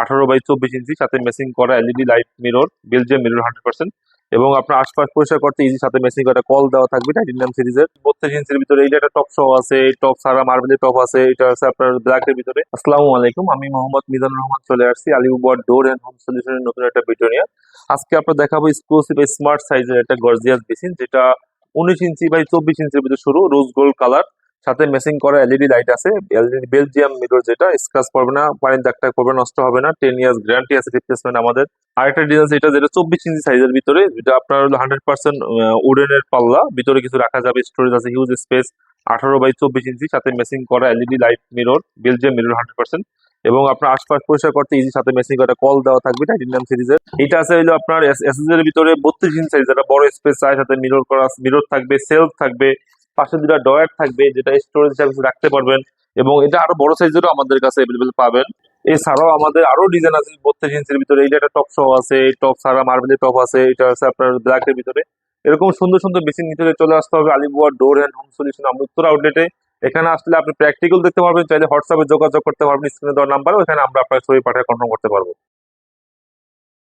18x24 ইঞ্চি, সাথে messing করা LED light mirror, Belgium mirror 100%। এবং আপনার আশপাশ পরিষ্কার করতে ইজি, সাথে মেসিং করা কল দেওয়া থাকবে টাইটানিয়াম সিরিজের। 32 ইঞ্চির ভিতরে এইটা একটা টপ সহ আছে, এই টপ ছাড়া মার্বেলের টপ আছে, এটা আছে আপনার ব্ল্যাকের ভিতরে। আসসালামু আলাইকুম, আমি মোহাম্মদ মিজানুর রহমান চলে আসছি আলিউবাদ ডোর এন্ড হোম সলিউশনের নতুন একটা ভিডিও নিয়ে। আজকে আপনার দেখাবো এক্সক্লুসিভ স্মার্ট সাইজের একটা গর্জিয়াস বেসিন, যেটা 19 ইঞ্চি বাই 24 ইঞ্চির ভিতরে শুরু, রোজ গোল্ড কালার, সাথে মেসিং করা এলইডি লাইট আছে, এলইডি বেলজিয়াম মিরর, যেটা স্ক্র্যাচ পড়বে না, পানির দাগ টাগ পড়বে, নষ্ট হবে না, 10 ইয়ার্স গ্যারান্টি আছে রিপ্লেসমেন্ট আমাদের। আরেকটা ডিজাইন যেটা 24 ইঞ্চি সাইজের ভিতরে, যেটা আপনার হলো 100% উডেনের পাল্লা, ভিতরে কিছু রাখা যাবে, স্টোরেজ আছে, হিউজ স্পেস। 18x24 ইঞ্চি, সাথে মেসিং করা LED light mirror, Belgium mirror 100%। এবং আপনার আশপাশ পরিষ্কার করতে ইজি, সাথে মেসিং করা কল দেওয়া থাকবে টাইটানিয়াম সিরিজের। এটা আছে হলো আপনার এসএস এর ভিতরে 32 ইঞ্চি সাইজ, যেটা বড় স্পেস চাই, সাথে মিরর করা মিরর থাকবে, সেলফ থাকবে, পাশে দুটা ডয়ার থাকবে, যেটা স্টোরেজ হিসাবে কিছু রাখতে পারবেন। এবং এটা আরো বড় সাইজেরও আমাদের কাছে অ্যাভেলেবেল পাবেন। এছাড়াও আমাদের আরো ডিজাইন আছে 32 ইঞ্চির ভিতরে, এইটা একটা টপ সহ আছে, এই টপ ছাড়া মার্বেলের টপ আছে, এটা আছে আপনার ব্ল্যাকের ভিতরে। এরকম সুন্দর সুন্দর বেসিন নিতে হলে চলে আসতে হবে Alipur door and home solution উত্তর আউটলেটে। এখানে আসলে আপনি প্র্যাকটিক্যাল দেখতে পারবেন, চাইলে হোয়াটসঅ্যাপে যোগাযোগ করতে পারবেন স্ক্রিনে দেওয়ার নাম্বারে, ওখানে আমরা আপনার ছবি পাঠিয়ে কনফার্ম করতে পারবো।